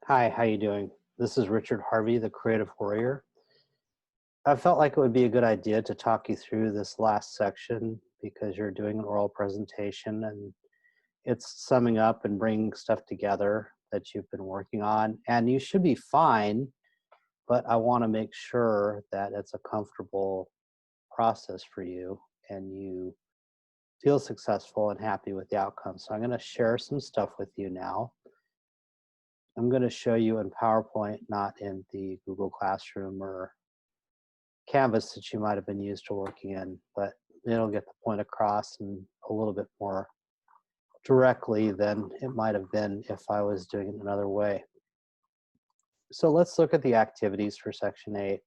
Hi, how you doing? This is Richard Harvey, the Creative Warrior. I felt like it would be a good idea to talk you through this last section because you're doing an oral presentation and it's summing up and bringing stuff together that you've been working on. And you should be fine, but I want to make sure that it's a comfortable process for you and you feel successful and happy with the outcome. So I'm going to share some stuff with you now. I'm going to show you in PowerPoint, not in the Google Classroom or Canvas that you might have been used to working in, but it'll get the point across and a little bit more directly than it might have been if I was doing it another way. So let's look at the activities for Section 8.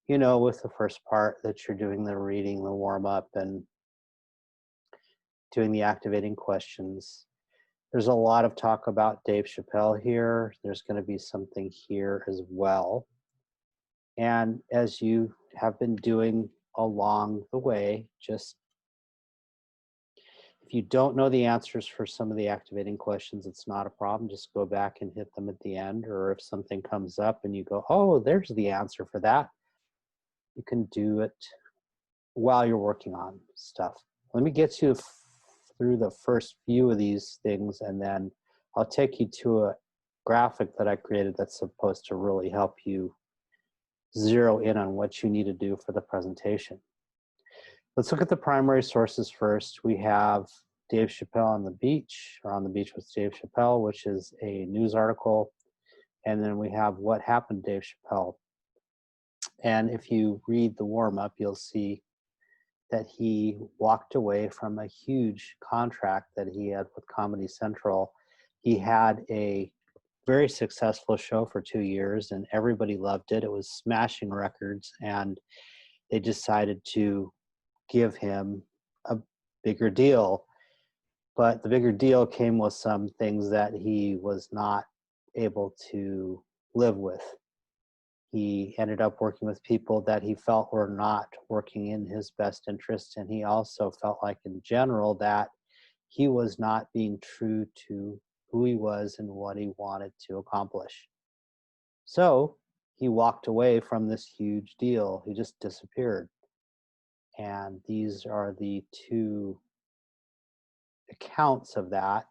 You know, with the first part that you're doing the reading, the warm-up, and doing the activating questions. There's a lot of talk about Dave Chappelle here. There's going to be something here as well. And as you have been doing along the way, just if you don't know the answers for some of the activating questions, it's not a problem. Just go back and hit them at the end. Or if something comes up and you go, oh, there's the answer for that, you can do it while you're working on stuff. Let me get you through the first few of these things, and then I'll take you to a graphic that I created that's supposed to really help you zero in on what you need to do for the presentation. Let's look at the primary sources first. We have Dave Chappelle on the beach, or On the Beach with Dave Chappelle, which is a news article. And then we have What Happened to Dave Chappelle. And if you read the warm-up, you'll see that he walked away from a huge contract that he had with Comedy Central. He had a very successful show for 2 years and everybody loved it. It was smashing records, and they decided to give him a bigger deal. But the bigger deal came with some things that he was not able to live with. He ended up working with people that he felt were not working in his best interest. And he also felt like, in general, that he was not being true to who he was and what he wanted to accomplish. So he walked away from this huge deal. He just disappeared. And these are the two accounts of that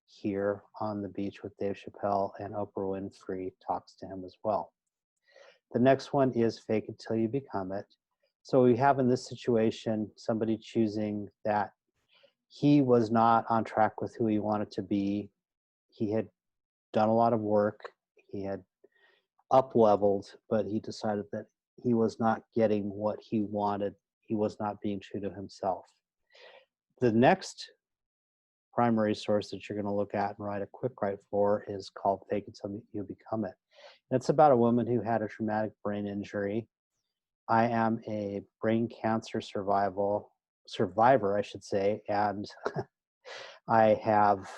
here on the beach with Dave Chappelle, and Oprah Winfrey talks to him as well. The next one is Fake It Till You Become It. So we have in this situation somebody choosing that he was not on track with who he wanted to be. He had done a lot of work. He had up-leveled, but he decided that he was not getting what he wanted. He was not being true to himself. The next primary source that you're going to look at and write a quick write for is called Fake It Till You Become It. And it's about a woman who had a traumatic brain injury. I am a brain cancer survivor, I should say, and I have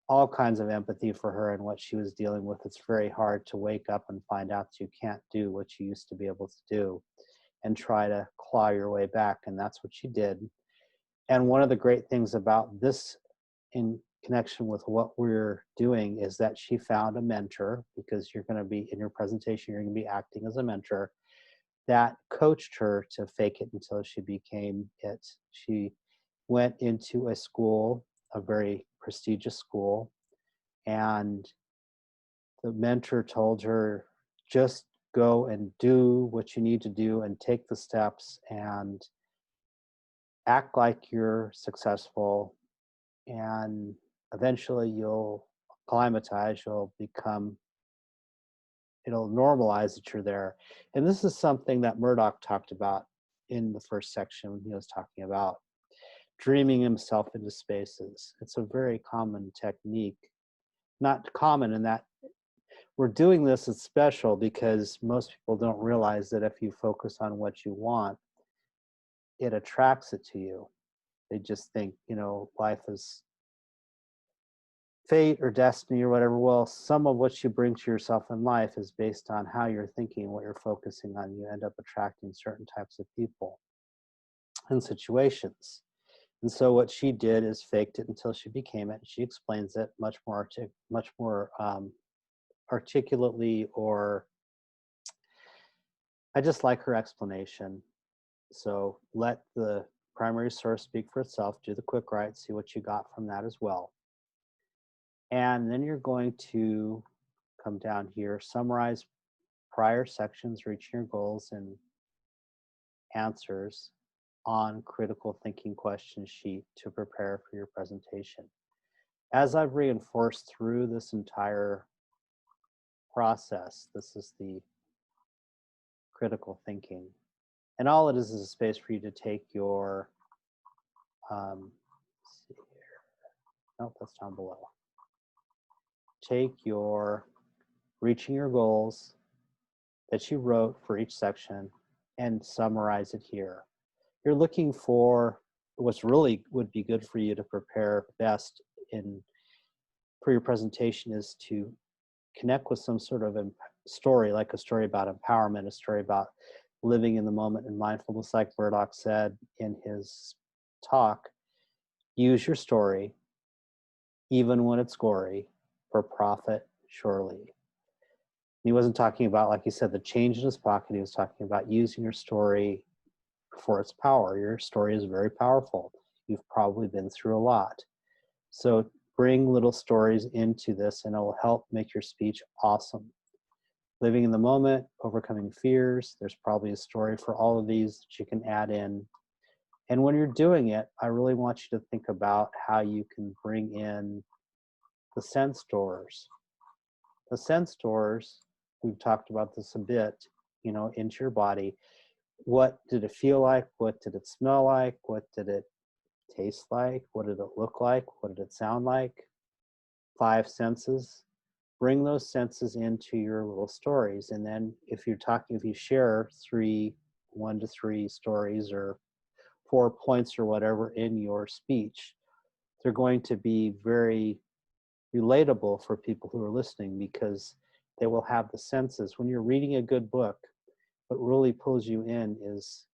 all kinds of empathy for her and what she was dealing with. It's very hard to wake up and find out you can't do what you used to be able to do and try to claw your way back, and that's what she did. And one of the great things about this, in connection with what we're doing, is that she found a mentor, because you're going to be in your presentation, you're going to be acting as a mentor, that coached her to fake it until she became it. She went into a school, a very prestigious school, and the mentor told her, just go and do what you need to do and take the steps and act like you're successful, and eventually you'll acclimatize, you'll become, it'll normalize that you're there. And this is something that Murdoch talked about in the first section when he was talking about dreaming himself into spaces. It's a very common technique. Not common in that we're doing this, it's special because most people don't realize that if you focus on what you want, it attracts it to you. They just think, life is fate or destiny or whatever. Well, some of what you bring to yourself in life is based on how you're thinking, what you're focusing on. You end up attracting certain types of people and situations. And so what she did is faked it until she became it. She explains it much more articulately, or I just like her explanation. So let the primary source speak for itself, do the quick write, see what you got from that as well. And then you're going to come down here, summarize prior sections, reaching your goals and answers on critical thinking question sheet to prepare for your presentation. As I've reinforced through this entire process, this is the critical thinking. And all it is a space for you to take your, let's see here. Nope, that's down below. Take your reaching your goals that you wrote for each section and summarize it here. You're looking for what's really would be good for you to prepare best for your presentation is to connect with some sort of story, like a story about empowerment, a story about living in the moment and mindfulness, like Murdoch said in his talk. Use your story, even when it's gory, for profit surely. He wasn't talking about, like he said, the change in his pocket. He was talking about using your story for its power. Your story is very powerful. You've probably been through a lot. So bring little stories into this and it will help make your speech awesome. Living in the moment, overcoming fears. There's probably a story for all of these that you can add in. And when you're doing it, I really want you to think about how you can bring in the sense doors. The sense doors, we've talked about this a bit, into your body. What did it feel like? What did it smell like? What did it taste like? What did it look like? What did it sound like? 5 senses. Bring those senses into your little stories. And then if you share 1 to 3 stories or 4 points or whatever in your speech, they're going to be very relatable for people who are listening because they will have the senses. When you're reading a good book, what really pulls you in is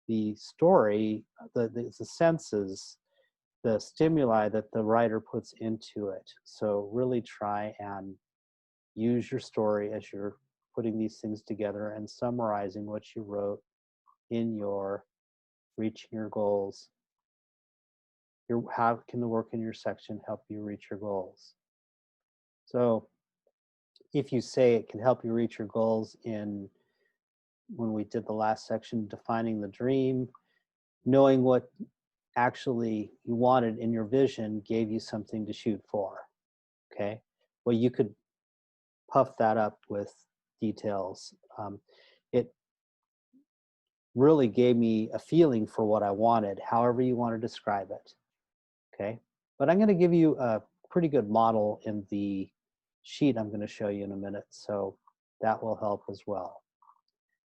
the story, the senses, the stimuli that the writer puts into it. So really try and use your story as you're putting these things together and summarizing what you wrote in your reaching your goals. How can the work in your section help you reach your goals? So if you say it can help you reach your goals when we did the last section, defining the dream, knowing what actually you wanted in your vision gave you something to shoot for, okay? Well, you could puff that up with details. It really gave me a feeling for what I wanted, however you want to describe it, okay? But I'm going to give you a pretty good model in the sheet I'm going to show you in a minute, so that will help as well.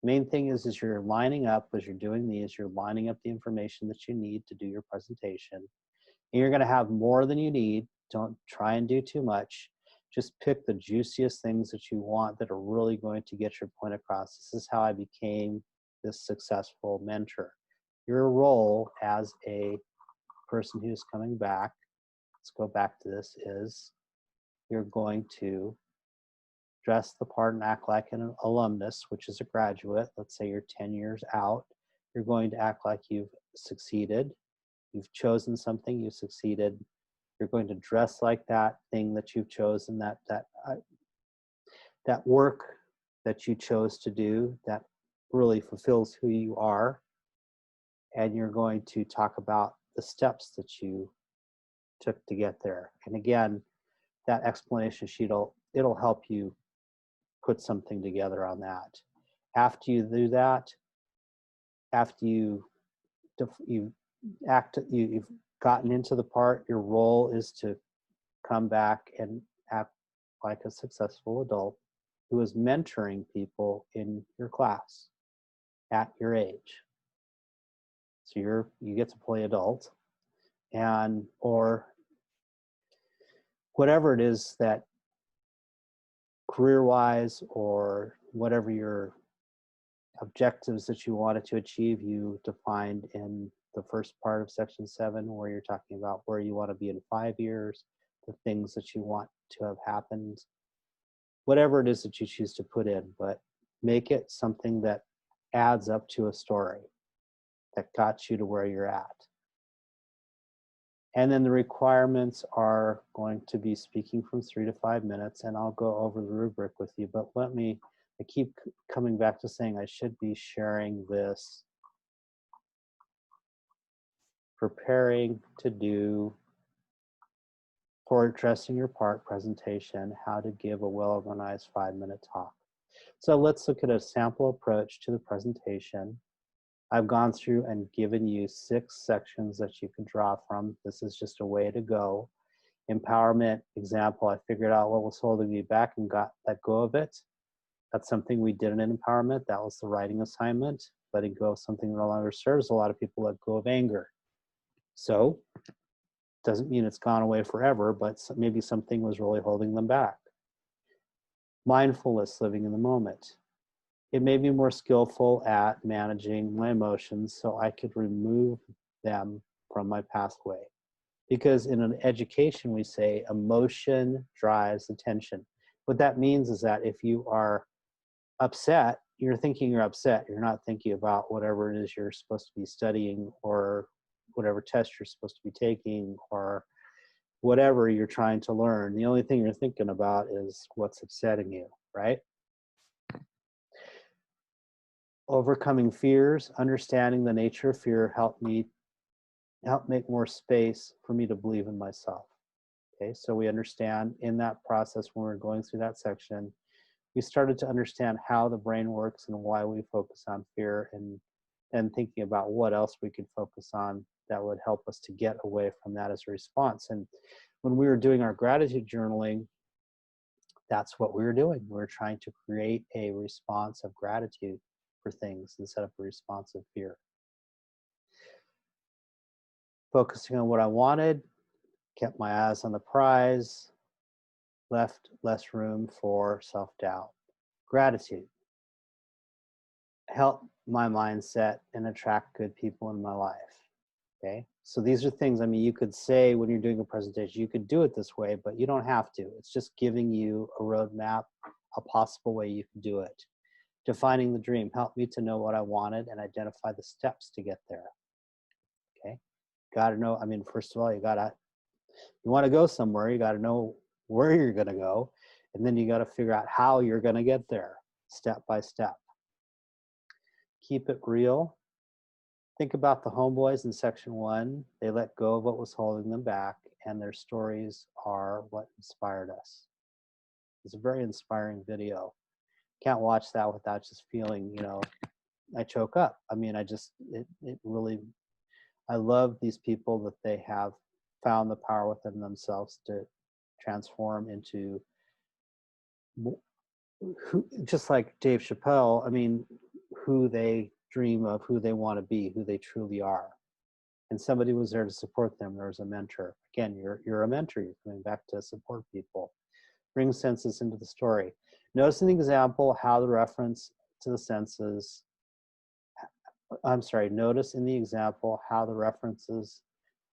Main thing is you're lining up, as you're doing these, you're lining up the information that you need to do your presentation. And you're going to have more than you need. Don't try and do too much. Just pick the juiciest things that you want that are really going to get your point across. This is how I became this successful mentor. Your role as a person who's coming back, let's go back to this, is you're going to dress the part and act like an alumnus, which is a graduate. Let's say you're 10 years out. You're going to act like you've succeeded. You've chosen something, you succeeded. You're going to dress like that thing that you've chosen, that work that you chose to do that really fulfills who you are. And you're going to talk about the steps that you took to get there. And again, that explanation sheet, it'll help you put something together on that. After you do that, after you've gotten into the part, your role is to come back and act like a successful adult who is mentoring people in your class at your age. So you get to play adult, or whatever it is that career-wise or whatever your objectives that you wanted to achieve, you defined in the first part of section 7, where you're talking about where you want to be in 5 years, the things that you want to have happened, whatever it is that you choose to put in, but make it something that adds up to a story that got you to where you're at. And then the requirements are going to be speaking from 3 to 5 minutes, and I'll go over the rubric with you, but I keep coming back to saying I should be sharing this preparing to do for dressing your part presentation, how to give a well-organized 5-minute talk. So let's look at a sample approach to the presentation. I've gone through and given you 6 sections that you can draw from. This is just a way to go. Empowerment example, I figured out what was holding me back and got let go of it. That's something we did in empowerment. That was the writing assignment. Letting go of something no longer serves. A lot of people let go of anger. So, doesn't mean it's gone away forever, but maybe something was really holding them back. Mindfulness, living in the moment. It made me more skillful at managing my emotions so I could remove them from my pathway. Because in an education, we say emotion drives attention. What that means is that if you are upset, you're thinking you're upset. You're not thinking about whatever it is you're supposed to be studying or whatever test you're supposed to be taking or whatever you're trying to learn. The only thing you're thinking about is what's upsetting you, right? Overcoming fears, understanding the nature of fear helped make more space for me to believe in myself. Okay, so we understand in that process when we're going through that section, we started to understand how the brain works and why we focus on fear and thinking about what else we could focus on that would help us to get away from that as a response. And when we were doing our gratitude journaling, that's what we were doing. We were trying to create a response of gratitude for things instead of a response of fear. Focusing on what I wanted, kept my eyes on the prize, left less room for self-doubt. Gratitude helped my mindset and attract good people in my life. Okay, so these are things, I mean, you could say when you're doing a presentation, you could do it this way, but you don't have to. It's just giving you a roadmap, a possible way you can do it. Defining the dream helped me to know what I wanted and identify the steps to get there. Okay, got to know, I mean, first of all, you want to go somewhere, you got to know where you're going to go, and then you got to figure out how you're going to get there, step by step. Keep it real. Think about the homeboys in section 1. They let go of what was holding them back, and their stories are what inspired us. It's a very inspiring video. Can't watch that without just feeling, I choke up. I mean, it really, I love these people that they have found the power within themselves to transform into, just like Dave Chappelle, I mean, who they dream of, who they want to be, who they truly are. And somebody was there to support them. There was a mentor. Again, you're a mentor. You're coming back to support people. Bring senses into the story. Notice an example how the reference to the senses, notice in the example how the references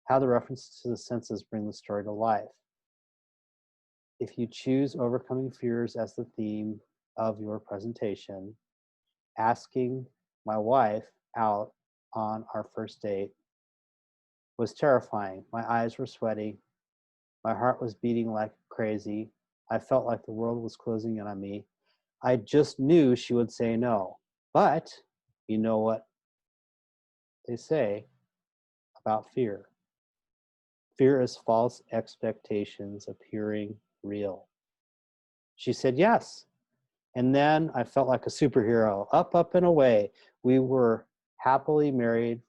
to the senses bring the story to life. If you choose overcoming fears as the theme of your presentation, asking my wife out on our first date was terrifying. My eyes were sweaty. My heart was beating like crazy. I felt like the world was closing in on me. I just knew she would say no. But you know what they say about fear? Fear is false expectations appearing real. She said yes. And then I felt like a superhero, up and away. We were happily married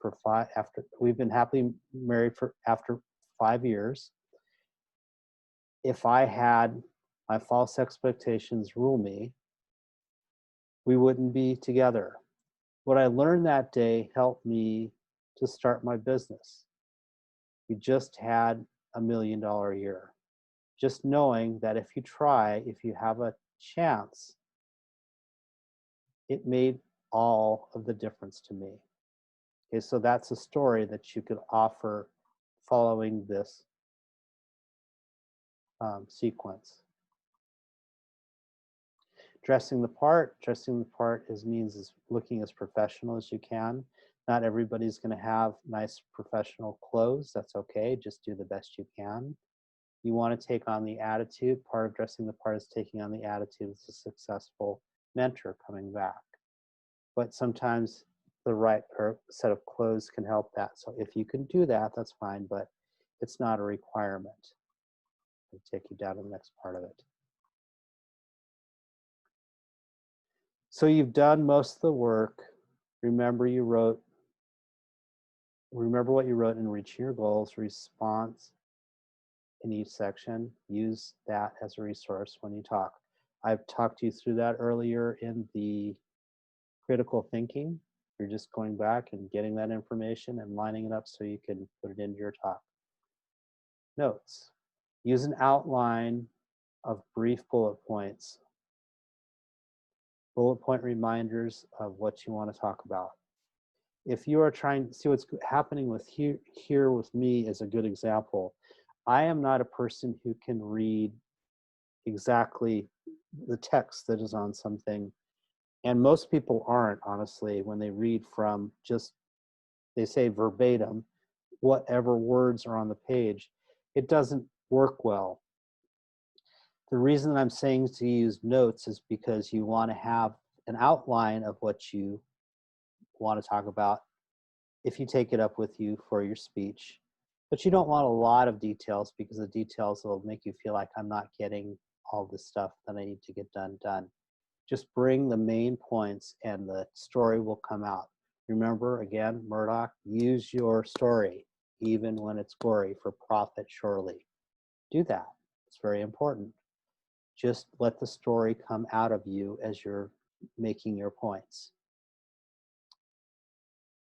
we've been happily married after 5 years. If I had my false expectations rule me, we wouldn't be together. What I learned that day helped me to start my business. We just had $1 million a year. Just knowing that if you try, if you have a chance, it made all of the difference to me. Okay, so that's a story that you could offer following this sequence. Dressing the part means looking as professional as you can. Not everybody's going to have nice professional clothes. That's okay. Just do the best you can. You want to take on the attitude. Part of dressing the part is taking on the attitude as a successful mentor coming back. But sometimes the right set of clothes can help that. So if you can do that, that's fine, but it's not a requirement. I'll take you down to the next part of it. So you've done most of the work. Remember what you wrote in reaching your goals, response in each section. Use that as a resource when you talk. I've talked you through that earlier in the critical thinking. You're just going back and getting that information and lining it up so you can put it into your talk. Notes. Use an outline of brief bullet points. Bullet point reminders of what you want to talk about. If you are trying to see what's happening with here with me is a good example. I am not a person who can read exactly the text that is on something. And most people aren't, honestly, when they read from just, they say verbatim, whatever words are on the page. It doesn't work well. The reason that I'm saying to use notes is because you want to have an outline of what you want to talk about if you take it up with you for your speech. But you don't want a lot of details because the details will make you feel like I'm not getting all the stuff that I need to get done. Just bring the main points and the story will come out. Remember, again, Murdoch, use your story, even when it's gory, for profit surely. Do that. It's very important. Just let the story come out of you as you're making your points.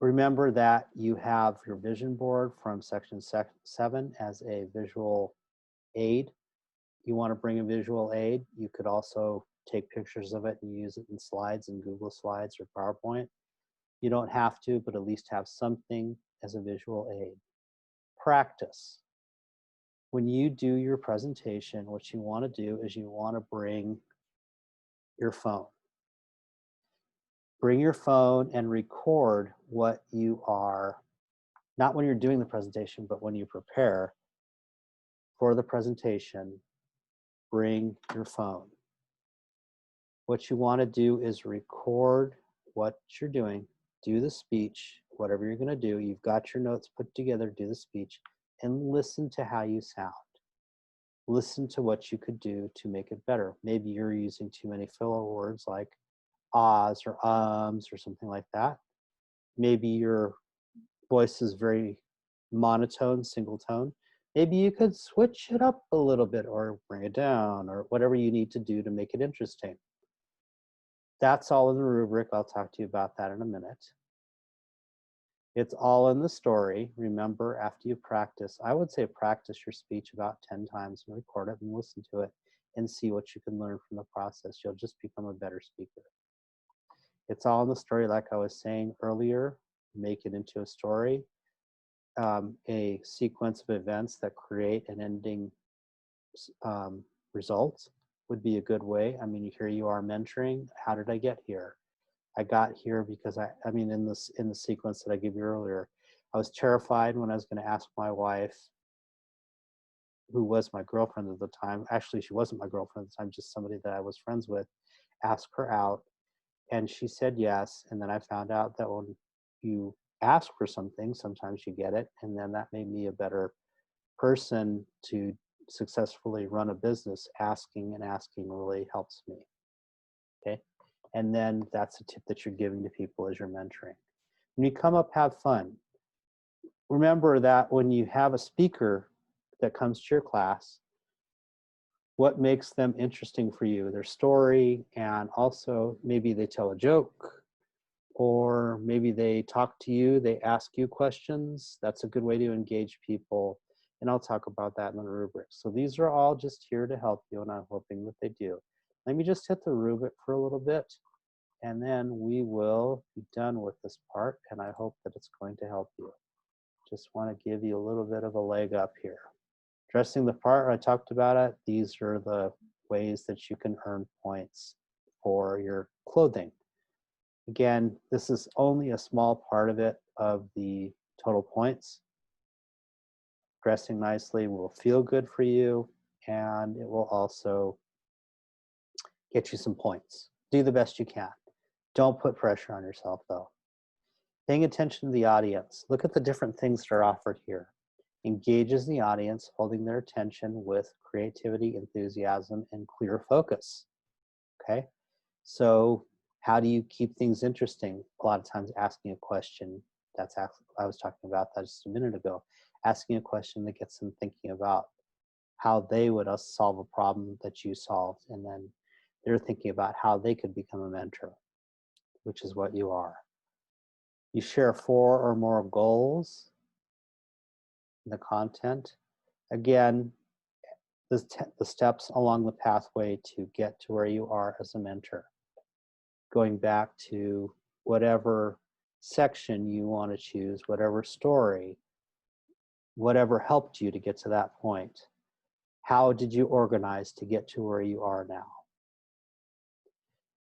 Remember that you have your vision board from section 7 as a visual aid. You want to bring a visual aid, you could also take pictures of it and use it in slides in Google Slides or PowerPoint. You don't have to, but at least have something as a visual aid. Practice. When you do your presentation, what you want to do is you want to bring your phone. Bring your phone and record what you are, not when you're doing the presentation, but when you prepare for the presentation, bring your phone. What you want to do is record what you're doing, do the speech, whatever you're going to do. You've got your notes put together, do the speech, and listen to how you sound. Listen to what you could do to make it better. Maybe you're using too many filler words like ahs or ums or something like that. Maybe your voice is very monotone, single tone. Maybe you could switch it up a little bit or bring it down or whatever you need to do to make it interesting. That's all in the rubric. I'll talk to you about that in a minute. It's all in the story. Remember, after you practice, I would say practice your speech about 10 times and record it and listen to it and see what you can learn from the process. You'll just become a better speaker. It's all in the story, like I was saying earlier. Make it into a story, a sequence of events that create an ending result would be a good way. I mean, here you are mentoring. How did I get here? I got here because I mean, in the sequence that I gave you earlier, I was terrified when I was going to ask my wife, who was my girlfriend at the time. Actually, she wasn't my girlfriend at the time, just somebody that I was friends with, ask her out. And she said yes. And then I found out that when you ask for something, sometimes you get it. And then that made me a better person to successfully run a business. Asking and asking really helps me. Okay. And then that's a tip that you're giving to people as you're mentoring. When you come up, have fun. Remember that when you have a speaker that comes to your class, what makes them interesting for you? Their story, and also maybe they tell a joke, or maybe they talk to you, they ask you questions. That's a good way to engage people. And I'll talk about that in the rubric. So these are all just here to help you, and I'm hoping that they do. Let me just hit the rubric for a little bit, and then we will be done with this part, and I hope that it's going to help you. Just want to give you a little bit of a leg up here. Dressing the part, I talked about it. These are the ways that you can earn points for your clothing. Again, this is only a small part of it, of the total points. Dressing nicely will feel good for you, and it will also get you some points. Do the best you can. Don't put pressure on yourself, though. Paying attention to the audience. Look at the different things that are offered here. Engages the audience, holding their attention with creativity, enthusiasm, and clear focus. Okay? So how do you keep things interesting? A lot of times asking a question. That's actually, I was talking about that just a minute ago. Asking a question that gets them thinking about how they would solve a problem that you solved, and then they're thinking about how they could become a mentor, which is what you are. You share 4 or more goals in the content. Again, the steps along the pathway to get to where you are as a mentor. Going back to whatever section you want to choose, whatever story, whatever helped you to get to that point. How did you organize to get to where you are now?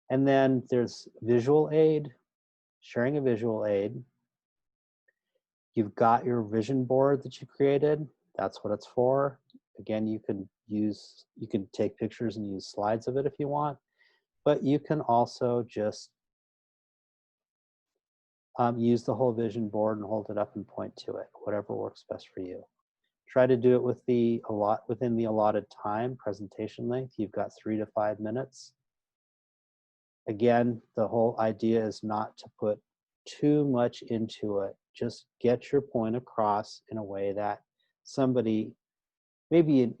And then there's visual aid, sharing a visual aid. You've got your vision board that you created. That's what it's for. Again, you can take pictures and use slides of it if you want, but you can also just use the whole vision board and hold it up and point to it, whatever works best for you. Try to do it within the allotted time, presentation length. You've got 3 to 5 minutes. Again, the whole idea is not to put too much into it. Just get your point across in a way that somebody, maybe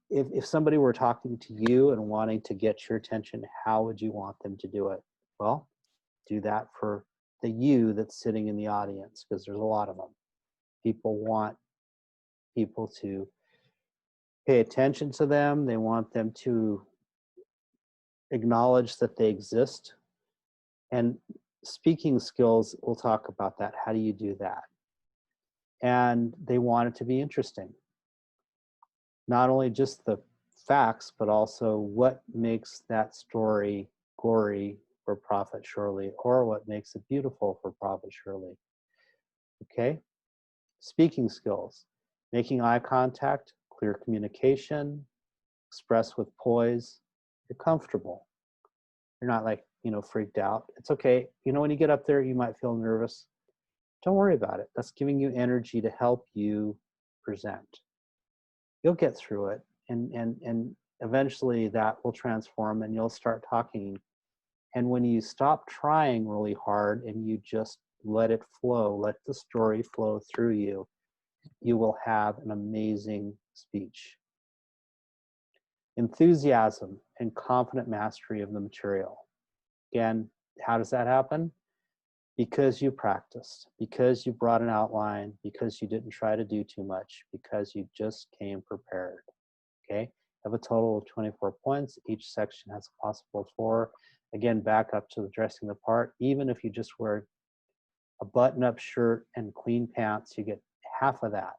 if somebody were talking to you and wanting to get your attention, how would you want them to do it? Well, do that for the you that's sitting in the audience, because there's a lot of them. People want people to pay attention to them. They want them to acknowledge that they exist. And speaking skills, we'll talk about that. How do you do that? And they want it to be interesting. Not only just the facts, but also what makes that story gory for Prophet Shirley, or what makes it beautiful for Prophet Shirley. Okay? Speaking skills, making eye contact, clear communication, express with poise. You're comfortable. You're not like, freaked out. It's okay. When you get up there, you might feel nervous. Don't worry about it. That's giving you energy to help you present. You'll get through it, and eventually that will transform, and you'll start talking. And when you stop trying really hard and you just let it flow, let the story flow through you, you will have an amazing speech. Enthusiasm and confident mastery of the material. Again, how does that happen? Because you practiced, because you brought an outline, because you didn't try to do too much, because you just came prepared. Okay? Have a total of 24 points. Each section has a possible 4. Again, back up to the dressing the part. Even if you just wear a button-up shirt and clean pants, you get half of that.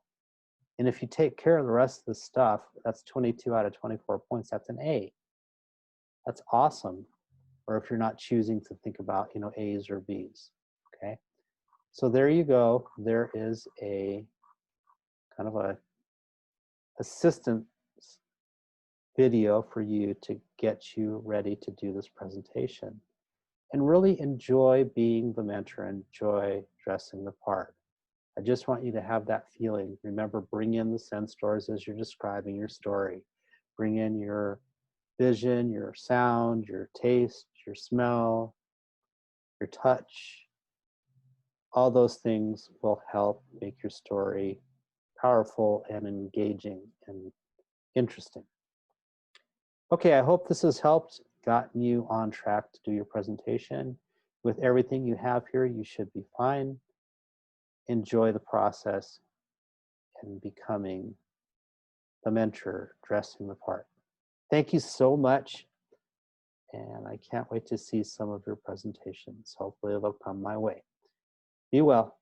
And if you take care of the rest of the stuff, that's 22 out of 24 points. That's an A. That's awesome. Or if you're not choosing to think about, A's or B's. Okay? So there you go. There is a kind of a assistance video for you to get you ready to do this presentation. And really enjoy being the mentor, enjoy dressing the part. I just want you to have that feeling. Remember, bring in the sense doors as you're describing your story. Bring in your vision, your sound, your taste, your smell, your touch. All those things will help make your story powerful and engaging and interesting. Okay, I hope this has helped, gotten you on track to do your presentation. With everything you have here, you should be fine. Enjoy the process and becoming the mentor, dressing the part. Thank you so much, and I can't wait to see some of your presentations. Hopefully they'll come my way. Be well.